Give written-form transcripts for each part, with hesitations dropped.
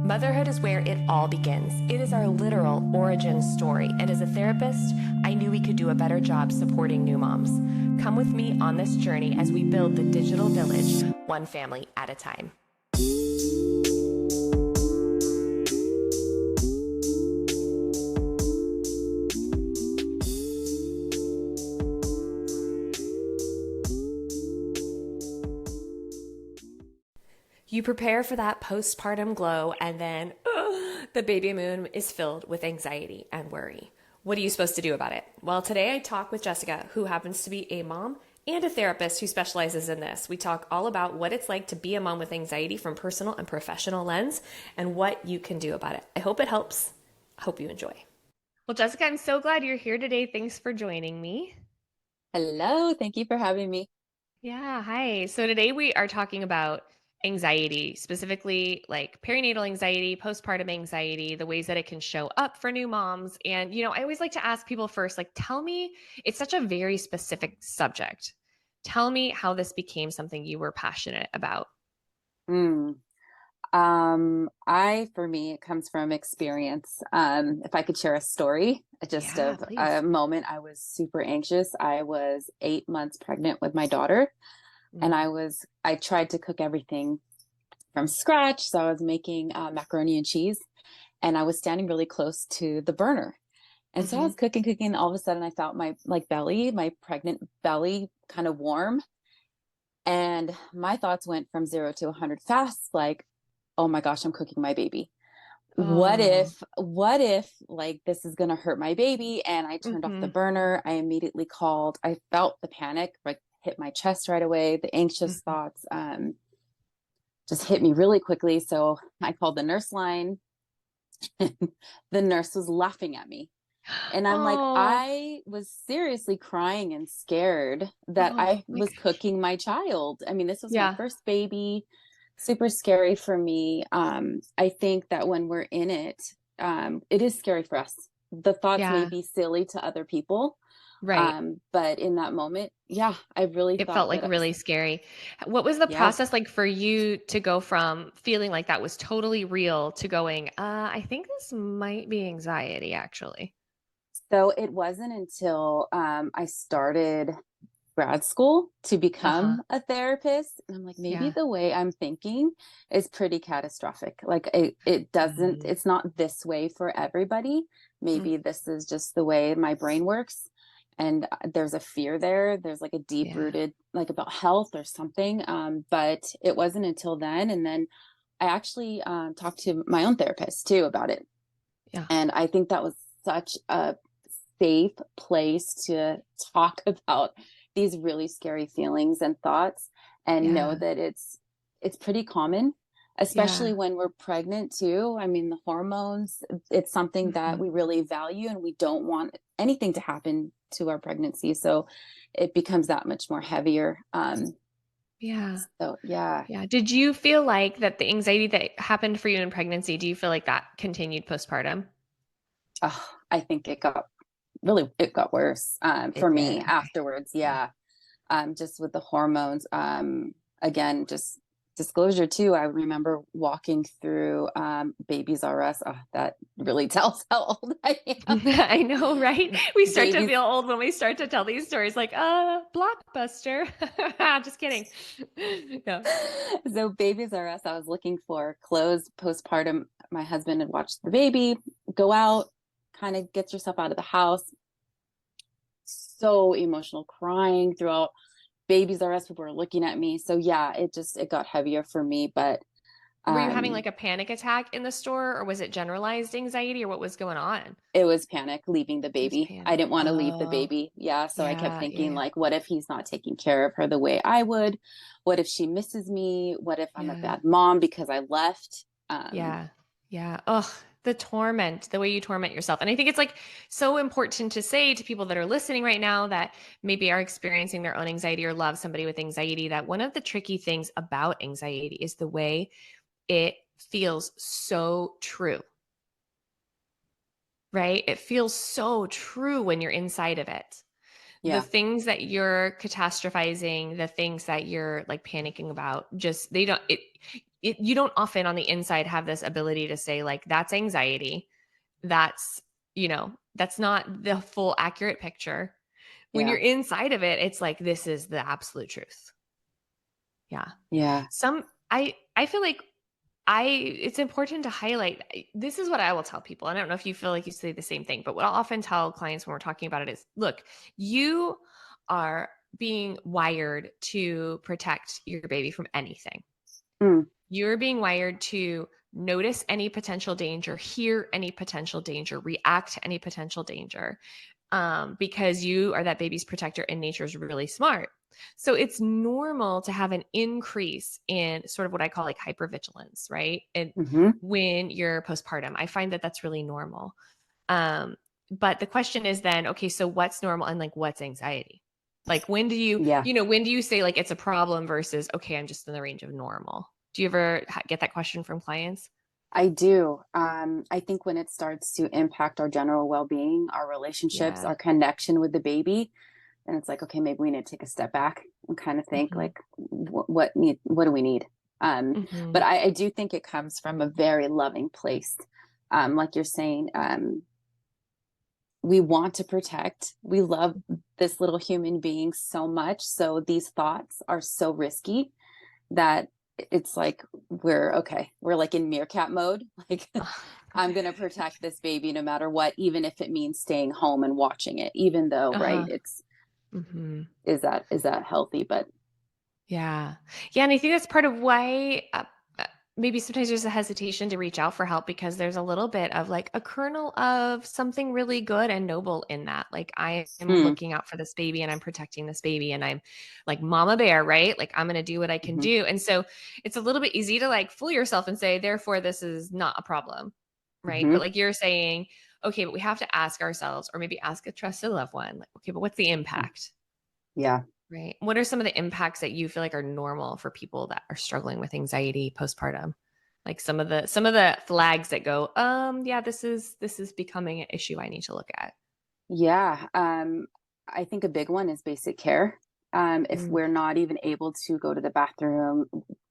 Motherhood is where it all begins. It is our literal origin story. And as a therapist, I knew we could do a better job supporting new moms. Come with me on this journey as we build the digital village, one family at a time. You prepare for that postpartum glow, and then the baby moon is filled with anxiety and worry. What are you supposed to do about it? Well, today I talk with Jessica, who happens to be a mom and a therapist who specializes in this. We talk all about what it's like to be a mom with anxiety from personal and professional lens and what you can do about it. I hope it helps. I hope you enjoy. Well, Jessica, I'm so glad you're here today. Thanks for joining me. Hello, thank you for having me. Yeah, hi. So today we are talking about anxiety, specifically like perinatal anxiety, postpartum anxiety, the ways that it can show up for new moms. And, I always like to ask people first, like, tell me, it's such a very specific subject. Tell me how this became something you were passionate about. Mm. For me, it comes from experience. If I could share a story, just Yeah, of please. a moment I was super anxious. I was 8 months pregnant with my daughter, and Mm. I tried to cook everything from scratch. So I was making macaroni and cheese, and I was standing really close to the burner. And so I Hmm. was cooking, and all of a sudden I felt my my pregnant belly kind of warm. And my thoughts went from 0 to 100 fast, like, oh my gosh, I'm cooking my baby. Oh. What if like this is going to hurt my baby? And I turned off the Hmm. burner. I immediately called. I felt the panic like hit my chest right away. The anxious Hmm. thoughts just hit me really quickly. So I called the nurse line. The nurse was laughing at me. And I'm like, Oh. I was seriously crying and scared that Oh I my was gosh. cooking my child. I mean, this was my Yeah. first baby, super scary for me. I think that when we're in it, it is scary for us. The thoughts may Yeah. be silly to other people. Right. But in that moment, yeah, I really It felt thought like that, really scary. What was the yeah. process like for you to go from feeling like that was totally real to going, I think this might be anxiety, actually? So it wasn't until I started grad school to Uh-huh. become a therapist. And I'm like, maybe Yeah. the way I'm thinking is pretty catastrophic. Like it doesn't, Mm. it's not this way for everybody. Mm. Maybe this is just the way my brain works. And there's a fear there. There's like a deep Yeah. rooted, like about health or something. But it wasn't until then. And then I actually talked to my own therapist too about it. Yeah. And I think that was such a safe place to talk about these really scary feelings and thoughts, and know Yeah. that it's pretty common, especially Yeah. when we're pregnant too. I mean, the hormones, it's something that Mhm. we really value, and we don't want anything to happen to our pregnancy, so it becomes that much more heavier. Yeah. So yeah. Yeah. Did you feel like that the anxiety that happened for you in pregnancy, do you feel like that continued postpartum? I think it got worse It for did. me Okay. afterwards. Yeah. Yeah. Just with the hormones. Again, just disclosure too. I remember walking through Babies R Us. Oh, that really tells how old I I know, right? am. We start to Babies. feel old when we start to tell these stories like, Blockbuster. Just kidding. Yeah. So Babies R Us, I was looking for clothes postpartum. My husband had watched the baby go out, kind of gets yourself out of the house. So emotional, crying throughout Babies R Us. People were looking at me. So yeah, it got heavier for me. But Were you having um like a panic attack in the store, or was it generalized anxiety, or what was going on? it was panic leaving the It was baby. I panic. didn't want to leave the Oh, baby. Yeah. So I kept yeah, yeah, thinking, yeah. like, what if he's not taking care of her the way I would? What if she misses me? What if I'm a Yeah. bad mom because I left? Yeah. Yeah. Ugh, the torment, the way you torment yourself. And I think it's like so important to say to people that are listening right now that maybe are experiencing their own anxiety or love somebody with anxiety that one of the tricky things about anxiety is the way it feels so true, right? It feels so true when you're inside of it. The Yeah. things that you're catastrophizing, the things that you're like panicking about, just they don't it you don't often on the inside have this ability to say like, that's anxiety. That's, that's not the full accurate picture. When Yeah. you're inside of it, it's like, this is the absolute truth. Yeah. Yeah. I feel like it's important to highlight. This is what I will tell people. I don't know if you feel like you say the same thing, but what I'll often tell clients when we're talking about it is, look, you are being wired to protect your baby from anything. Mm. You're being wired to notice any potential danger, hear any potential danger, react to any potential danger, because you are that baby's protector and nature's really smart. So it's normal to have an increase in sort of what I call like hypervigilance, right? And Hmm. when you're postpartum, I find that that's really normal. But the question is then, okay, so what's normal and like what's anxiety? Like when do you, Yeah. when do you say like it's a problem versus, okay, I'm just in the range of normal? Do you ever get that question from clients? I do. I think when it starts to impact our general well-being, our relationships, Yeah. our connection with the baby, and it's like, okay, maybe we need to take a step back and kind of think Mm-hmm. like, what do we need? Mm-hmm. But I do think it comes from a very loving place. Like you're saying, we want to protect. We love this little human being so much. So these thoughts are so risky that it's like we're like in meerkat mode. Like I'm going to protect this baby no matter what, even if it means staying home and watching it, even though, right, Uh-huh. it's Mm-hmm. is that healthy? But Yeah. Yeah. And I think that's part of why maybe sometimes there's a hesitation to reach out for help because there's a little bit of like a kernel of something really good and noble in that. Like, I am mm, looking out for this baby and I'm protecting this baby and I'm like mama bear, right? Like, I'm going to do what I can hmm, do. And so it's a little bit easy to like fool yourself and say, therefore, this is not a problem. Right. hmm, But like you're saying, okay, but we have to ask ourselves or maybe ask a trusted loved one, like, okay, but what's the impact? yeah. Right. What are some of the impacts that you feel like are normal for people that are struggling with anxiety postpartum? Like some of the flags that go, yeah, this is becoming an issue I need to look at. Yeah. I think a big one is basic care. If Mm, we're not even able to go to the bathroom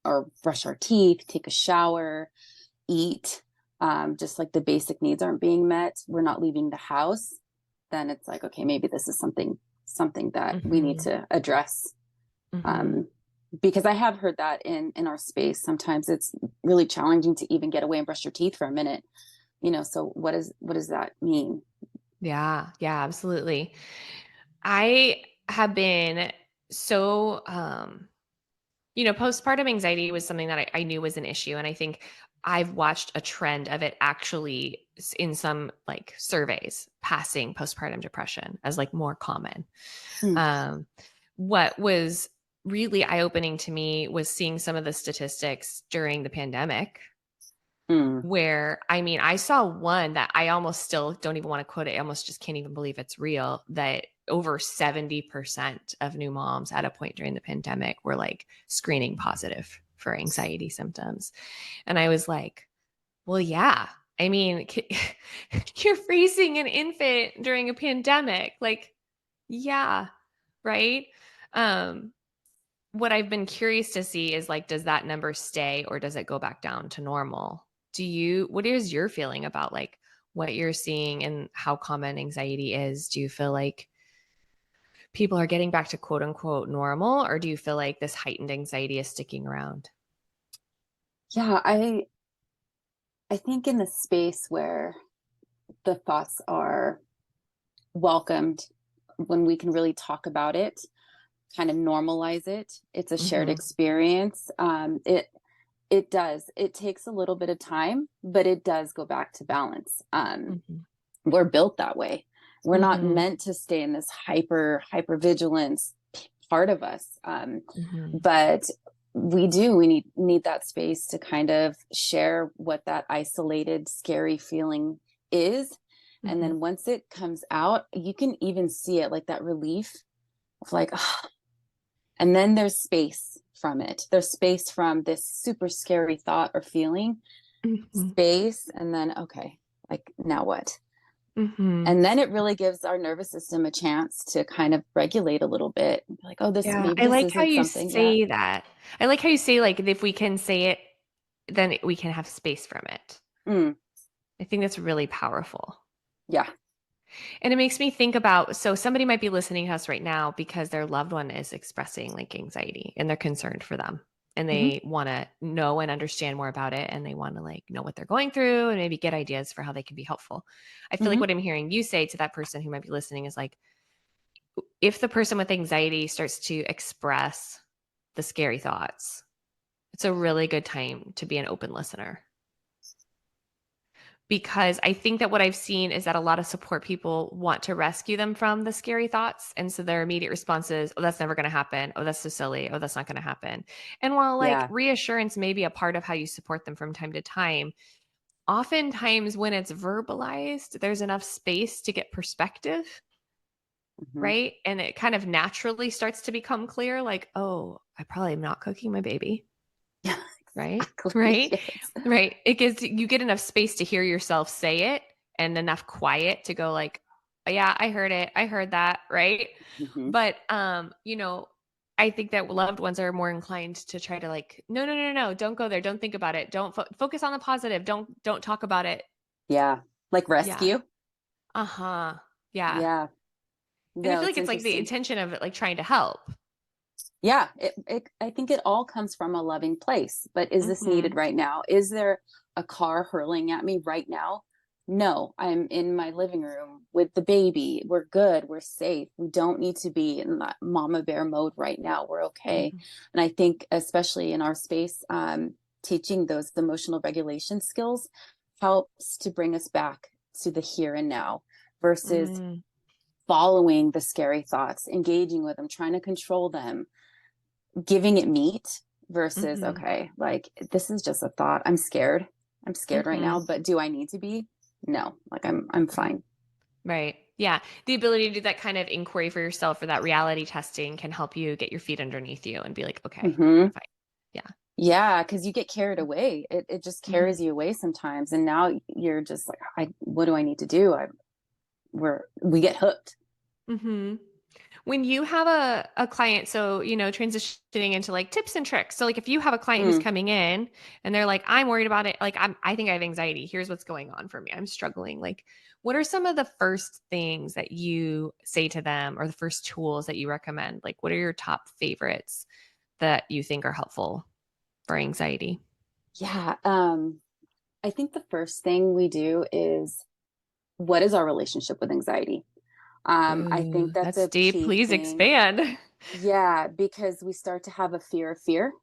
or brush our teeth, take a shower, eat, just like the basic needs aren't being met, we're not leaving the house, then it's like, okay, maybe this is something that we need mm-hmm, to address. mm-hmm. Um, because I have heard that in our space, sometimes it's really challenging to even get away and brush your teeth for a minute. So what does that mean? Yeah, yeah, absolutely. I have been so postpartum anxiety was something that I knew was an issue. And I think I've watched a trend of it actually in some like surveys passing postpartum depression as like more common. Mm, Um, what was really eye opening to me was seeing some of the statistics during the pandemic, mm, where I mean, I saw one that I almost still don't even want to quote it. I almost just can't even believe it's real that over 70% of new moms at a point during the pandemic were like screening positive for anxiety symptoms. And I was like, well, yeah. I mean, you're raising an infant during a pandemic. Like, yeah, right? Um, what I've been curious to see is like, does that number stay or does it go back down to normal? What is your feeling about like what you're seeing and how common anxiety is? Do you feel like people are getting back to quote unquote normal, or do you feel like this heightened anxiety is sticking around? yeah, I think in the space where the thoughts are welcomed, when we can really talk about it, kind of normalize it, it's a shared Mm-hmm. experience. It does. It takes a little bit of time, but it does go back to balance. Mm-hmm. We're built that way. We're not Mm-hmm. meant to stay in this hyper vigilance part of us. Mm-hmm. But we need that space to kind of share what that isolated, scary feeling is. And Mm-hmm. then once it comes out, you can even see it like that relief of like, oh, and then there's space from it. There's space from this super scary thought or feeling, Mm-hmm. space, and then, okay, like now what? Mm-hmm. And then it really gives our nervous system a chance to kind of regulate a little bit and be like, oh, this Yeah, maybe I this like how isn't you something. Yeah. say that. I like how you say like if we can say it then we can have space from it. Mm, I think that's really powerful. yeah. And it makes me think about, so somebody might be listening to us right now because their loved one is expressing like anxiety and they're concerned for them and Hmm. they want to know and understand more about it and they want to like know what they're going through and maybe get ideas for how they can be helpful. I feel like Hmm. what I'm hearing you say to that person who might be listening is like, if the person with anxiety starts to express the scary thoughts, it's a really good time to be an open listener. Because I think that what I've seen is that a lot of support people want to rescue them from the scary thoughts. And so their immediate response is, oh, that's never going to happen. Oh, that's so silly. Oh, that's not going to happen. And while like Yeah. reassurance may be a part of how you support them from time to time, oftentimes when it's verbalized, there's enough space to get perspective, Hmm. right? And it kind of naturally starts to become clear like, oh, I probably am not cooking my baby. Yeah. Right? Exactly. Right? Yes. Right. It gives you get enough space to hear yourself say it and enough quiet to go like, oh, yeah, I heard it. I heard that, right? Hmm. But I think that loved ones are more inclined to try to like, no, no, no, no, don't go there. Don't think about it. Don't focus on the positive. Don't talk about it. Yeah. Like Yeah. rescue. Uh-huh. Yeah. Yeah. And I No, feel it's like it's like the interesting. intention of it like trying to help. Yeah, I think it all comes from a loving place. But is this needed Mhm. right now? Is there a car hurling at me right now? No, I'm in my living room with the baby. We're good. We're safe. We don't need to be in that mama bear mode right now. We're okay. Mhm. And I think, especially in our space, teaching those emotional regulation skills helps to bring us back to the here and now versus Mm, following the scary thoughts, engaging with them, trying to control them, giving it meat versus, mhm. okay, like this is just a thought. I'm scared. I'm scared right now, Mhm. but do I need to be? No, like I'm fine. Right. Yeah. The ability to do that kind of inquiry for yourself or that reality testing can help you get your feet underneath you and be like, okay, Hmm. I'm fine. Yeah. Yeah, because you get carried away. It just carries Hmm. you away sometimes, and now you're just like, what do I need to do? We get hooked. Hmm. When you have a client, so, transitioning into like tips and tricks. So like if you have a client who's Mm, coming in and they're like, I'm worried about it. Like I think I have anxiety. Here's what's going on for me. I'm struggling. Like, what are some of the first things that you say to them or the first tools that you recommend? Like, what are your top favorites that you think are helpful for anxiety? yeah. I think the first thing we do is, what is our relationship with anxiety? I think Ooh, that's that's a deep. key Please thing. expand. Yeah, because we start to have a fear of fear.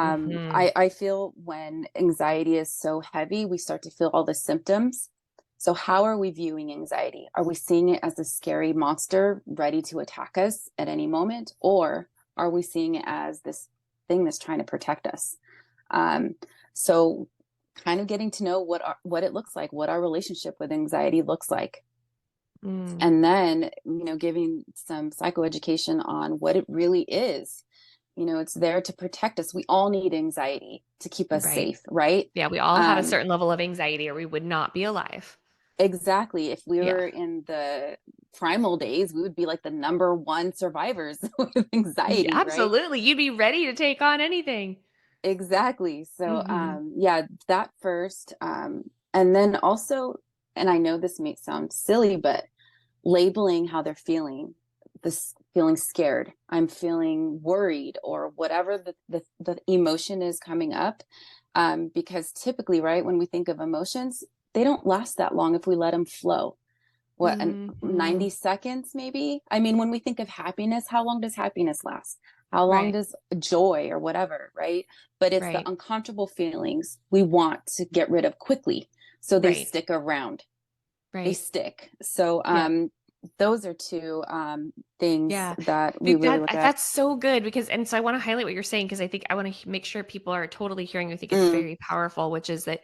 Hmm. I feel when anxiety is so heavy, we start to feel all the symptoms. So, how are we viewing anxiety? Are we seeing it as a scary monster ready to attack us at any moment? Or are we seeing it as this thing that's trying to protect us? Um, so, kind of getting to know what it looks like, what our relationship with anxiety looks like, Mm, and then giving some psychoeducation on what it really is. It's there to protect us. We all need anxiety to keep us right. safe, right? Yeah, we all have a um certain level of anxiety or we would not be alive. exactly. If we Yeah. were in the primal days, we would be like the number one survivors with Yeah, anxiety, right? absolutely. You'd be ready to take on anything. Exactly. So Hmm. yeah, that first, and then also, and I know this may sound silly, but labeling how they're feeling, this feeling scared, I'm feeling worried, or whatever the emotion is coming up. Because typically, right, when we think of emotions, they don't last that long if we let them flow. What, Hmm. 90 seconds maybe? I mean, when we think of happiness, how long does happiness last? How long Right. does joy or whatever, right? But it's the Right. uncomfortable feelings we want to get rid of quickly. So they Right. stick around, they Right. stick. So Yep. those are two things Yeah. that we really look at. That's so good because and so I want to highlight what you're saying because I think I want to make sure people are totally hearing. I think it's Mm, very powerful, which is that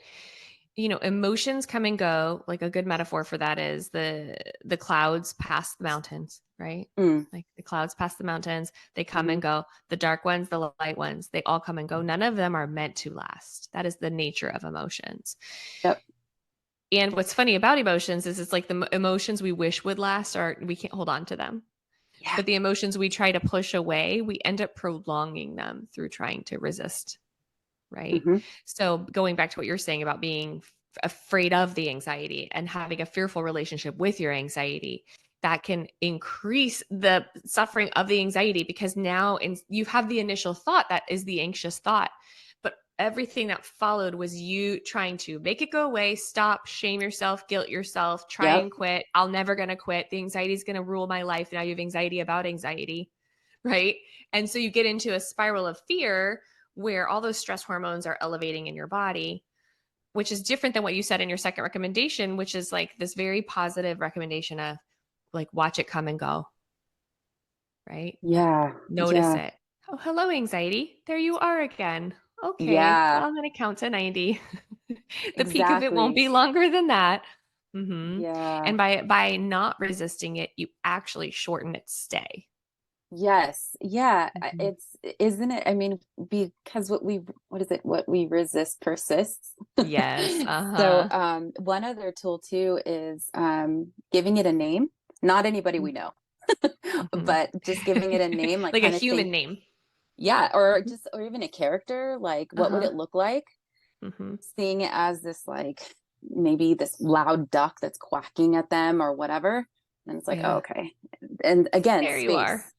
emotions come and go. Like a good metaphor for that is the clouds pass the mountains, right? mm, Like the clouds pass the mountains, they come hmm. and go. The dark ones, the light ones, they all come and go. None of them are meant to last. That is the nature of emotions. Yep. And what's funny about emotions is it's like the emotions we wish would last are we can't hold on to them. Yeah. But the emotions we try to push away, we end up prolonging them through trying to resist. right? Hmm. So going back to what you're saying about being afraid of the anxiety and having a fearful relationship with your anxiety, that can increase the suffering of the anxiety because you have the initial thought that is the anxious thought, but everything that followed was you trying to make it go away, stop, shame yourself, guilt yourself, try Yep. and quit. I'm never going to quit. The anxiety is going to rule my life. Now you have anxiety about anxiety, right? And so you get into a spiral of fear where all those stress hormones are elevating in your body, which is different than what you said in your second recommendation, which is like this very positive recommendation of like watch it come and go, right? Yeah. Notice Yeah. it. Oh, hello, anxiety. There you are again. Okay. Well, Yeah. I'm going to count to 90. The peak of it won't Exactly. be longer than that. Hmm. Yeah. And by not resisting it, you actually shorten its stay. Yes. Yeah. Mhm. It's, isn't it? I mean, because what is it? What we resist persists. Yes. So, Uh-huh. one other tool too is giving it a name. Not anybody we know, Mm-hmm. but just giving it a name, like Like a kind of human think, name. yeah, or Mhm. or even a character, like what would Uh-huh. it look like? Mm-hmm. Seeing it as this, like, maybe this loud duck that's quacking at them or whatever. And it's like, oh, Yeah. okay. And again, There you are. space.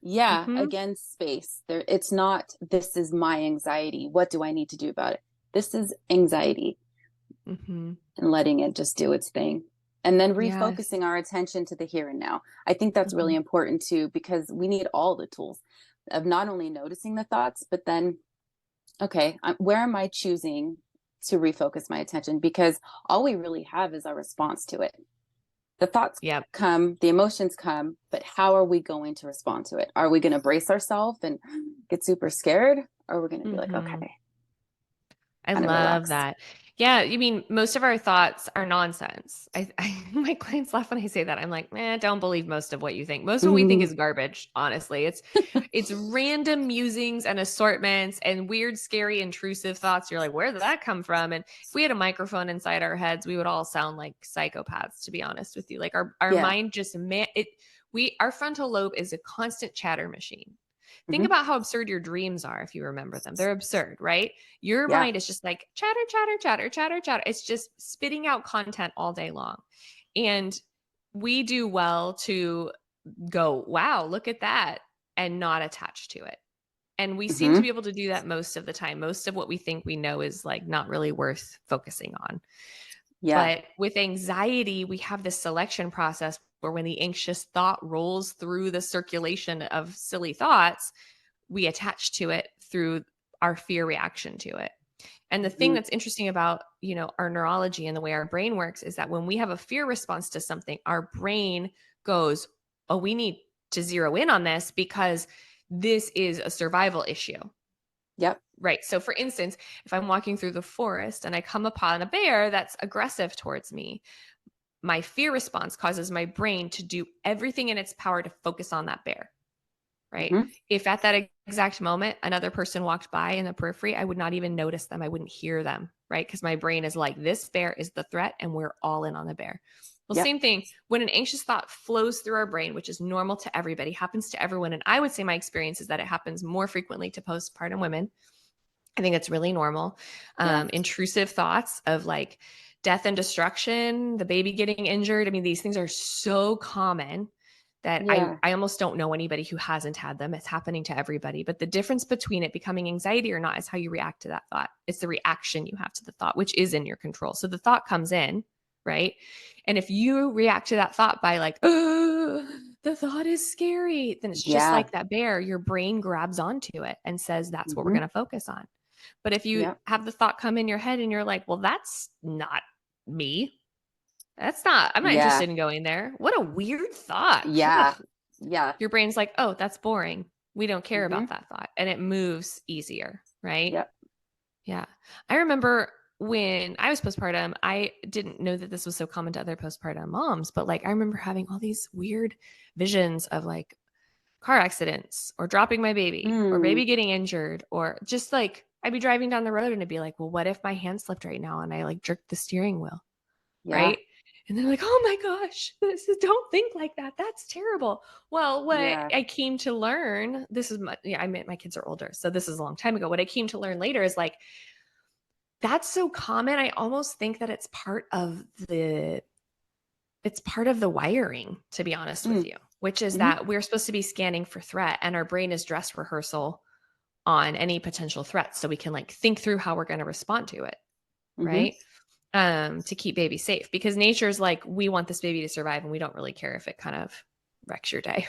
Yeah, Mm-hmm. again, space. There, it's not, this is my anxiety. What do I need to do about it? This is anxiety, Mm-hmm. and letting it just do its thing. And then Yes. refocusing our attention to the here and now. I think that's Mm-hmm. really important too, because we need all the tools of not only noticing the thoughts, but then, okay, where am I choosing to refocus my attention? Because all we really have is our response to it. The thoughts Yep. come, the emotions come, but how are we going to respond to it? Are we going to brace ourselves and get super scared? Or are we going to be like, Mm-hmm. okay, I kind of love relax? that. Yeah, you mean most of our thoughts are nonsense. My clients laugh when I say that. I'm like, don't believe most of what you think. Most of what we think is garbage, honestly. It's random musings and assortments and weird, scary, intrusive thoughts. You're like, where did that come from? And if we had a microphone inside our heads, we would all sound like psychopaths, to be honest with you. Like our Yeah. mind just our frontal lobe is a constant chatter machine. Think Hmm. about how absurd your dreams are if you remember them. They're absurd, right? Your Yeah. mind is just like chatter, chatter, chatter, chatter, chatter. It's just spitting out content all day long. And we do well to go, wow, look at that, and not attach to it. And we seem to be Hmm. able to do that most of the time. Most of what we think we know is like not really worth focusing on. Yeah. But with anxiety, we have this selection process where when the anxious thought rolls through the circulation of silly thoughts, we attach to it through our fear reaction to it. And the thing Hmm. that's interesting about, our neurology and the way our brain works is that when we have a fear response to something, our brain goes, "Oh, we need to zero in on this because this is a survival issue." Yep. Right. So, for instance, if I'm walking through the forest and I come upon a bear that's aggressive towards me, my fear response causes my brain to do everything in its power to focus on that bear. Right. Hmm. If at that exact moment another person walked by in the periphery, I would not even notice them. I wouldn't hear them. Right. Because my brain is like, this bear is the threat and we're all in on the bear. Well, Yep. same thing when an anxious thought flows through our brain, which is normal to everybody, happens to everyone. And I would say my experience is that it happens more frequently to postpartum women. I think it's really normal. Yeah. Intrusive thoughts of like death and destruction, the baby getting injured. I mean, these things are so common that I, Yeah. I almost don't know anybody who hasn't had them. It's happening to everybody. But the difference between it becoming anxiety or not is how you react to that thought. It's the reaction you have to the thought, which is in your control. So the thought comes in, right? And if you react to that thought by like, oh, the thought is scary, then it's just Yeah. like that bear. Your brain grabs onto it and says, that's what we're Hmm. going to focus on. But if you Yep. have the thought come in your head and you're like, well, that's not me. I'm not Yeah. interested in going there. What a weird thought. Ugh. Yeah. Yeah. Your brain's like, oh, that's boring. We don't care Hmm. about that thought. And it moves easier, right? Yep. Yeah. I remember when I was postpartum, I didn't know that this was so common to other postpartum moms, but like I remember having all these weird visions of like car accidents or dropping my baby or Mm. baby getting injured or just like I'd be driving down the road and it'd be like, well, what if my hand slipped right now and I like jerked the steering wheel? Yeah. Right. And they're like, oh my gosh, don't think like that. That's terrible. Well, what Yeah. I came to learn, this is my, yeah, I mean, my kids are older, so this is a long time ago. What I came to learn later is like, that's so common. I almost think that it's part of the wiring, to be honest with Mm. you, which is Hmm. that we're supposed to be scanning for threat and our brain is dress rehearsal on any potential threats so we can like think through how we're going to respond to it, Hmm. right? To keep baby safe because nature's like, we want this baby to survive and we don't really care if it kind of wrecks your day.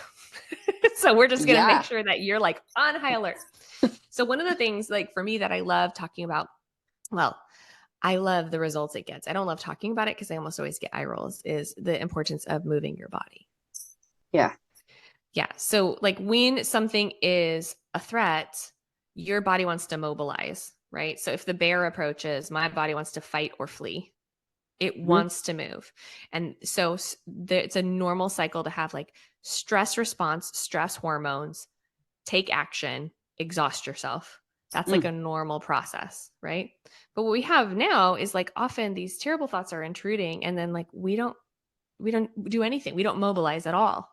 So we're just going to make Yeah. sure that you're like on high alert. So one of the things like for me that I love talking about, well, I love the results it gets. I don't love talking about it because I almost always get eye rolls, is the importance of moving your body. Yeah. Yeah. So, like, when something is a threat, your body wants to mobilize, right? So, if the bear approaches, my body wants to fight or flee. It Hmm. wants to move. And so, it's a normal cycle to have like stress response, stress hormones, take action, exhaust yourself. That's like Mm. a normal process, right? But what we have now is like often these terrible thoughts are intruding and then like we don't do anything. We don't mobilize at all.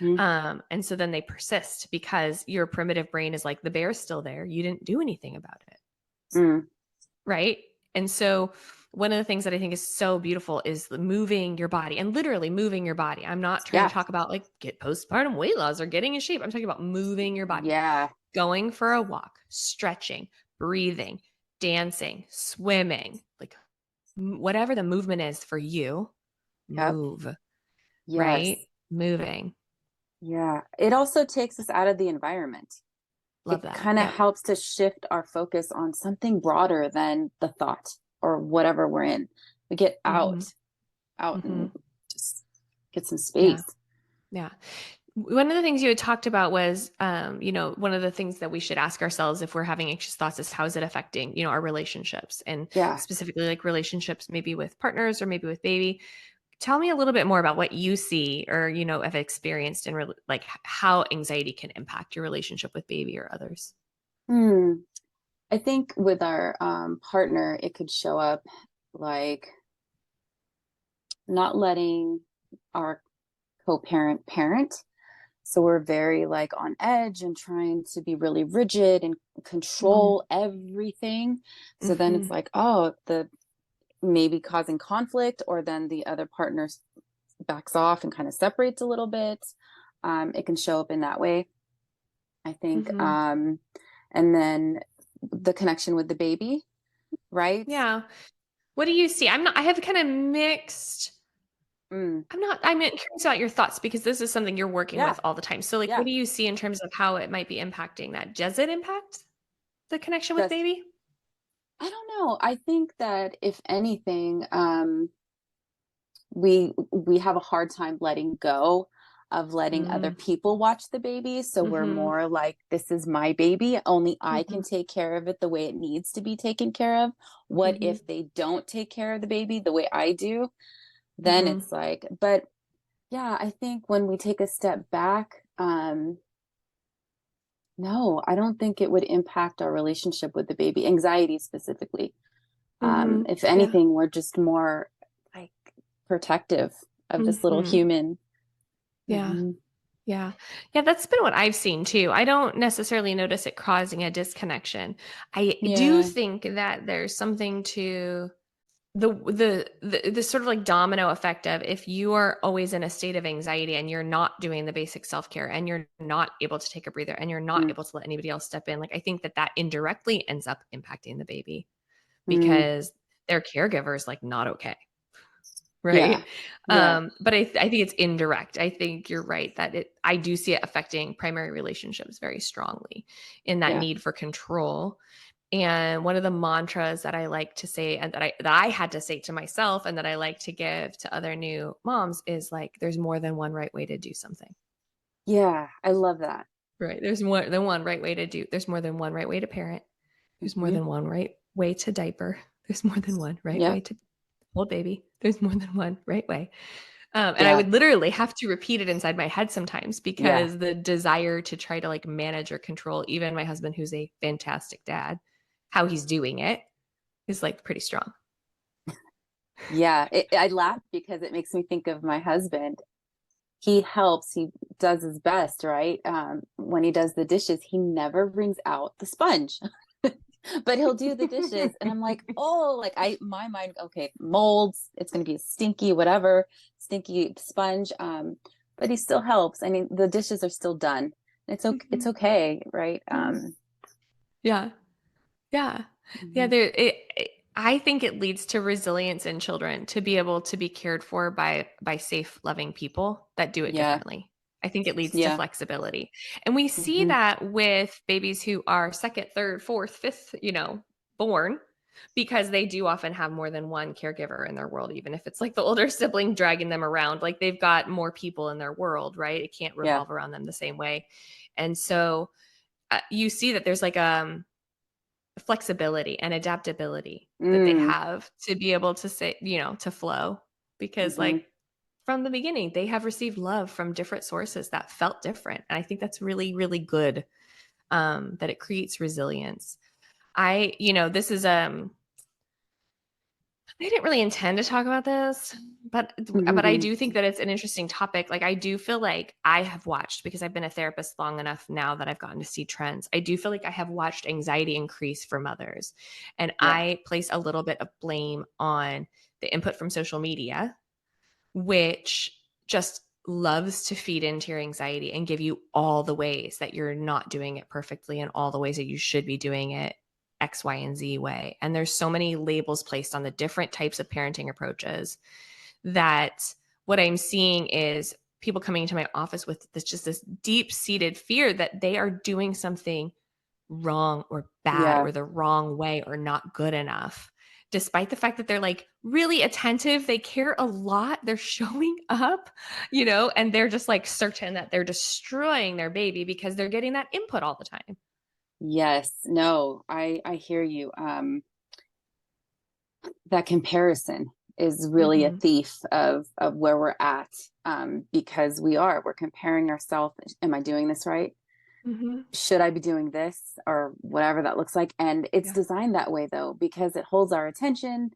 Mm. And so then they persist because your primitive brain is like, the bear's still there. You didn't do anything about it. Mm. Right. And so one of the things that I think is so beautiful is moving your body and literally moving your body. I'm not trying to Yeah. talk about like get postpartum weight loss or getting in shape. I'm talking about moving your body, Yeah. going for a walk, stretching, breathing, dancing, swimming, like whatever the movement is for you, Yep. move, right? Yes. Moving. Yeah. It also takes us out of the environment. Love It that. kind of Yep. helps to shift our focus on something broader than the thought or whatever we're in. We get Mm-hmm. out Mm-hmm. and just get some Yeah. space. Yeah. One of the things you had talked about was, one of the things that we should ask ourselves if we're having anxious thoughts is how is it affecting, our relationships and Yeah. specifically like relationships, maybe with partners or maybe with baby. Tell me a little bit more about what you see or, have experienced and like how anxiety can impact your relationship with baby or others. Hmm. I think with our partner, it could show up like not letting our co-parent parent. So we're very like on edge and trying to be really rigid and Mm-hmm. control everything. So then Mm-hmm. it's like, oh, the maybe causing conflict, or then the other partner backs off and kind of separates a little bit. It can show up in that way, I think. Mm-hmm. And then the connection with the baby, right? Yeah. What do you see? I have kind of mixed. Mm. I'm curious about your thoughts because this is something you're working Yeah, with all the time. So, like, what yeah. do you see in terms of how it might be impacting that? Does it impact the connection with Just baby? I don't know. I think that if anything, we have a hard time letting go of letting other Mm, people watch the baby. So we're mm-hmm, more like, this is my baby. Only I mm-hmm, can take care of it the way it needs to be taken care of. What mm-hmm, if they don't take care of the baby the way I do? Then mm-hmm, it's like, but yeah, I think when we take a step back, no, I don't think it would impact our relationship with the baby, anxiety specifically. mm-hmm. If Yeah. anything, we're just more like protective of this little Mm-hmm. human. Yeah. Hmm. Yeah. Yeah. That's been what I've seen too. I don't necessarily notice it causing a disconnection. I do Yeah. think that there's something to the sort of like domino effect of if you are always in a state of anxiety and you're not doing the basic self-care and you're not able to take a breather and you're not Mm. able to let anybody else step in, like I think that indirectly ends up impacting the baby Mm. because their caregiver is like not okay. Yeah. Right. Yeah. But I think it's indirect. I think you're right that I do see it affecting primary relationships very strongly in that Yeah. need for control. And one of the mantras that I like to say and that I had to say to myself and that I like to give to other new moms is like there's more than one right way to do something. Yeah. I love that. Right. There's more than one right way to do. There's more than one right way to parent. There's more Hmm. than one right way to diaper. There's more than one right way Yep. to hold baby. There's more than one right way. And I Yeah. would literally have to repeat it inside my head sometimes Yeah. because the desire to try to like manage or control even my husband, who's a fantastic dad, how he's doing it is like pretty strong. Yeah, I laugh because it makes me think of my husband. He helps, he does his best, right? When he does the dishes, he never brings out the sponge, but he'll do the dishes. And I'm like, oh, like my mind, okay, molds, it's going to be stinky, whatever, stinky sponge. But he still helps. I mean, the dishes are still done. It's Mhm. okay, right? Mhm. Yeah. Yeah. Yeah. Mhm. I think it leads to resilience in children to be able to be cared for by safe, loving people that do it Yeah, differently. I think it leads to yeah. flexibility. And we see Hmm. that with babies who are second, third, fourth, fifth, born because they do often have more than one caregiver in their world, even if it's like the older sibling dragging them around. Like they've got more people in their world, right? It can't Yeah. revolve around them the same way. And so you see that there's like flexibility and adaptability that they Mm. have to be able to say, to flow because Hmm. like from the beginning they have received love from different sources that felt different. And I think that's really, really good, that it creates resilience. This is I didn't really intend to talk about this, but I Hmm. do think that it's an interesting topic. Like I do feel like I have watched, because I've been a therapist long enough now that I've gotten to see trends. I do feel like I have watched anxiety increase for mothers. And Yeah. I place a little bit of blame on the input from social media, which just loves to feed into your anxiety and give you all the ways that you're not doing it perfectly and all the ways that you should be doing it X, Y, and Z way. And there's so many labels placed on the different types of parenting approaches that what I'm seeing is people coming into my office with this deep seated fear that they are doing something wrong or bad Yeah. or the wrong way or not good enough. Despite the fact that they're like really attentive, they care a lot, they're showing up, and they're just like certain that they're destroying their baby because they're getting that input all the time. Yes. No, I hear you. That comparison is really a Mm-hmm. thief of where we're at, because we're comparing ourselves. Am I doing this right? Mm-hmm. Should I be doing this or whatever that looks like? And it's Yeah. designed that way though, because it holds our attention.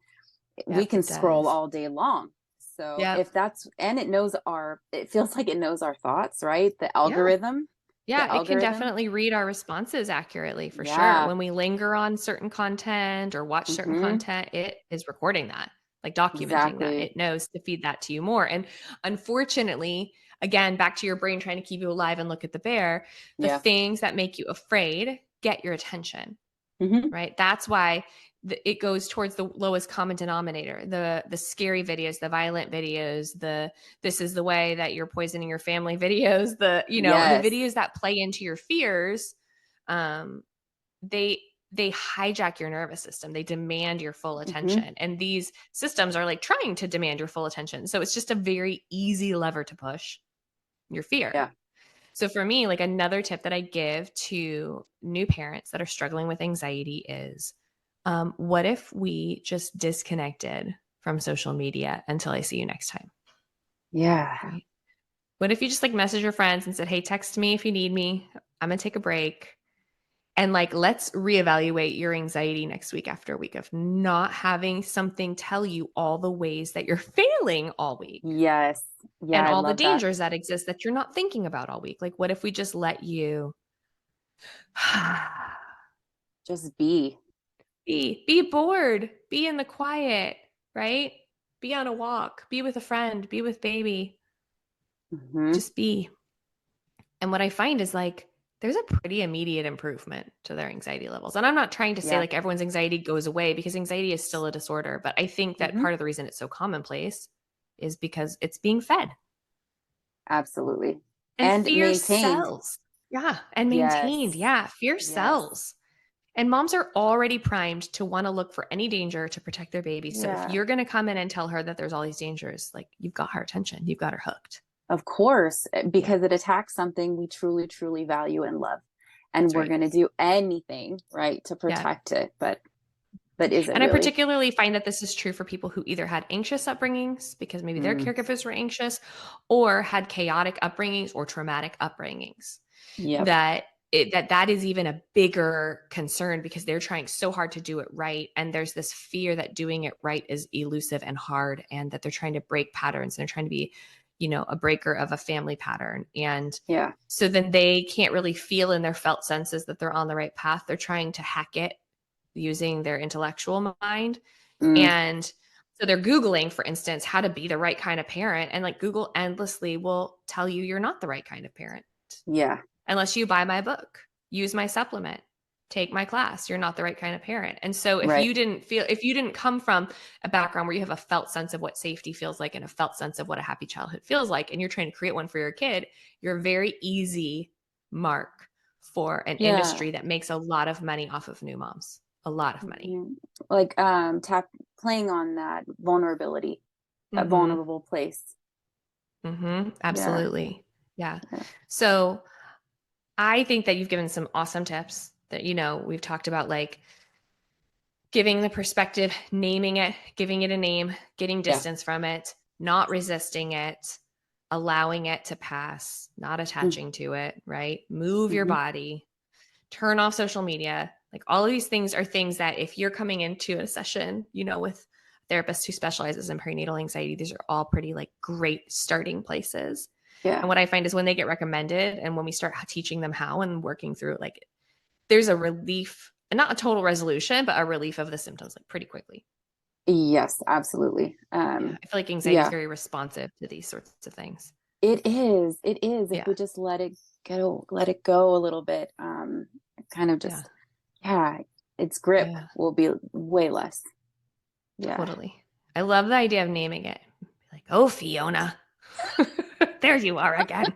We Yep, can it scroll does. all day long. So Yep. if that's, and it feels like it knows our thoughts, right? Yeah. The Yeah, it can algorithm. definitely read our responses accurately for sure. Yeah. When we linger on certain content or watch certain Hmm. content, it is recording that, like documenting that. Exactly. It knows to feed that to you more. And unfortunately, again, back to your brain trying to keep you alive and look at the bear, the Yeah. things that make you afraid get your attention, Hmm. right? That's why it goes towards the lowest common denominator, the scary videos, the violent videos, the this is the way that you're poisoning your family videos, the Yes. videos that play into your fears. um they they hijack your nervous system, they demand your full Hmm. attention, and these systems are like trying to demand your full attention, so it's just a very easy lever to push, your fear. Yeah. So for me, like another tip that I give to new parents that are struggling with anxiety is, what if we just disconnected from social media until I see you next time? Yeah. Right? What if you just like message your friends and said, hey, text me if you need me. I'm going to take a break. And like, let's reevaluate your anxiety next week after a week of not having something tell you all the ways that you're failing all week Yes. Yeah, and I all the love that. dangers that exist that you're not thinking about all week. Like, what if we just let you Just be. be bored, be in the quiet, right? Be on a walk, be with a friend, be with baby, Hmm. just be. And what I find is like there's a pretty immediate improvement to their anxiety levels. And I'm not trying to say Yeah. like everyone's anxiety goes away, because anxiety is still a disorder, but I think that Hmm. part of the reason it's so commonplace is because it's being fed, Absolutely. and And fear maintained. sells. Yeah, and maintained. Yes. Yeah, fear Yes. sells. And moms are already primed to want to look for any danger to protect their baby. So if Yeah. you're going to come in and tell her that there's all these dangers, like you've got her attention, you've got her hooked. Of course, Yeah, because it attacks something we truly, truly value and love. And that's we're right. going to do anything, right, to Yeah. protect it. But is it And I really? particularly find that this is true for people who either had anxious upbringings because maybe their Mm. caregivers were anxious, or had chaotic upbringings or traumatic upbringings. Yep. That that is even a bigger concern because they're trying so hard to do it right. And there's this fear that doing it right is elusive and hard, and that they're trying to break patterns and they're trying to be, a breaker of a family pattern. And Yeah. so then they can't really feel in their felt senses that they're on the right path. They're trying to hack it using their intellectual mind. Mm, And so they're Googling, for instance, how to be the right kind of parent. And like Google endlessly will tell you you're not the right kind of parent yeah. unless you buy my book, use my supplement, take my class. You're not the right kind of parent. And so if Right. you didn't come from a background where you have a felt sense of what safety feels like and a felt sense of what a happy childhood feels like, and you're trying to create one for your kid, you're a very easy mark for an Yeah. industry that makes a lot of money off of new moms. A lot of money. Mhm. Like playing on that vulnerability, that Mm-hmm. vulnerable place. Mm-hmm. Yeah. Absolutely. Yeah. Yeah. So I think that you've given some awesome tips that, we've talked about, like giving the perspective, naming it, giving it a name, getting Yeah. distance from it, not resisting it, allowing it to pass, not attaching to it, right? Move your Mm-hmm. body, turn off social media. Like all of these things are things that if you're coming into a session, with a therapist who specializes in perinatal anxiety, these are all pretty like great starting places. Yeah. And what I find is when they get recommended and when we start teaching them how and working through it, like there's a relief, not a total resolution, but a relief of the symptoms like pretty quickly. Yes, absolutely. Yeah. I feel like anxiety is Yeah, very responsive to these sorts of things. it is. It is. If Yeah. we just let it go a little bit, kind of Yeah. just, yeah, its grip Yeah. will be way less. Yeah. Totally. I love the idea of naming it. Like, oh, Fiona, there you are again.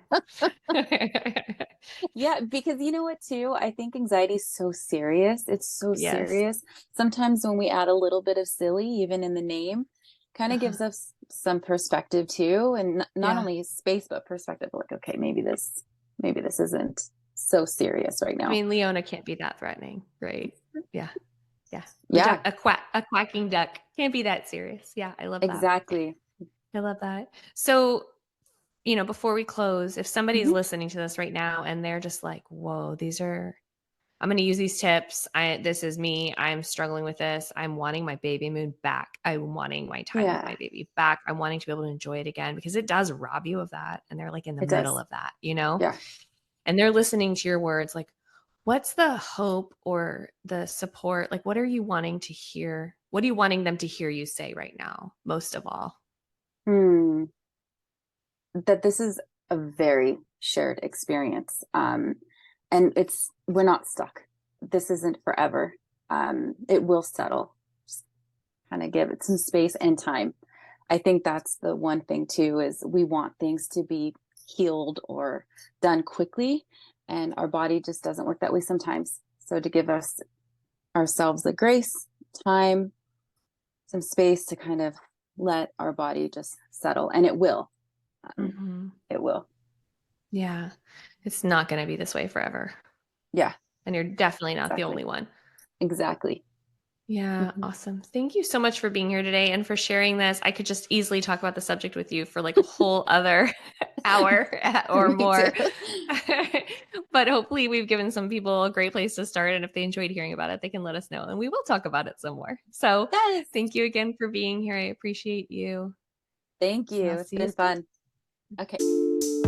Yeah, because you know what, too? I think anxiety is so serious. It's so Yes. serious. Sometimes when we add a little bit of silly, even in the name, kind of Uh-huh. gives us some perspective too, and not Yeah. only space but perspective. Like, okay, maybe this isn't so serious right I now. mean, Leona can't be that threatening, right? Yeah. Yeah. Yeah, A quacking duck can't be that serious. Yeah. I love that. exactly. I love that. So, before we close, if somebody's Hmm. listening to this right now and they're just like, whoa, I'm going to use these tips. This is me. I'm struggling with this. I'm wanting my baby moon back. I'm wanting my time with Yeah, my baby back. I'm wanting to be able to enjoy it again because it does rob you of that. And they're like in the it middle does. of that, Yeah. and they're listening to your words. Like, what's the hope or the support? Like, what are you wanting to hear? What are you wanting them to hear you say right now, most of all? Hmm. That this is a very shared experience. And we're not stuck. This isn't forever. It will settle. Just kind of give it some space and time. I think that's the one thing too, is we want things to be healed or done quickly, and our body just doesn't work that way sometimes. So to give ourselves the grace, time, some space to kind of let our body just settle, and it will. Um, Mm-hmm. it will. Yeah. It's not going to be this way forever. Yeah, And you're definitely not the exactly. only one. Exactly. Yeah, Mhm. awesome. Thank you so much for being here today and for sharing this. I could just easily talk about the subject with you for like a whole other hour or Me too. more. But hopefully, we've given some people a great place to start. And if they enjoyed hearing about it, they can let us know and we will talk about it some more. So, Yes. thank you again for being here. I appreciate you. Thank And I'll you. It's see you been soon. fun. Okay.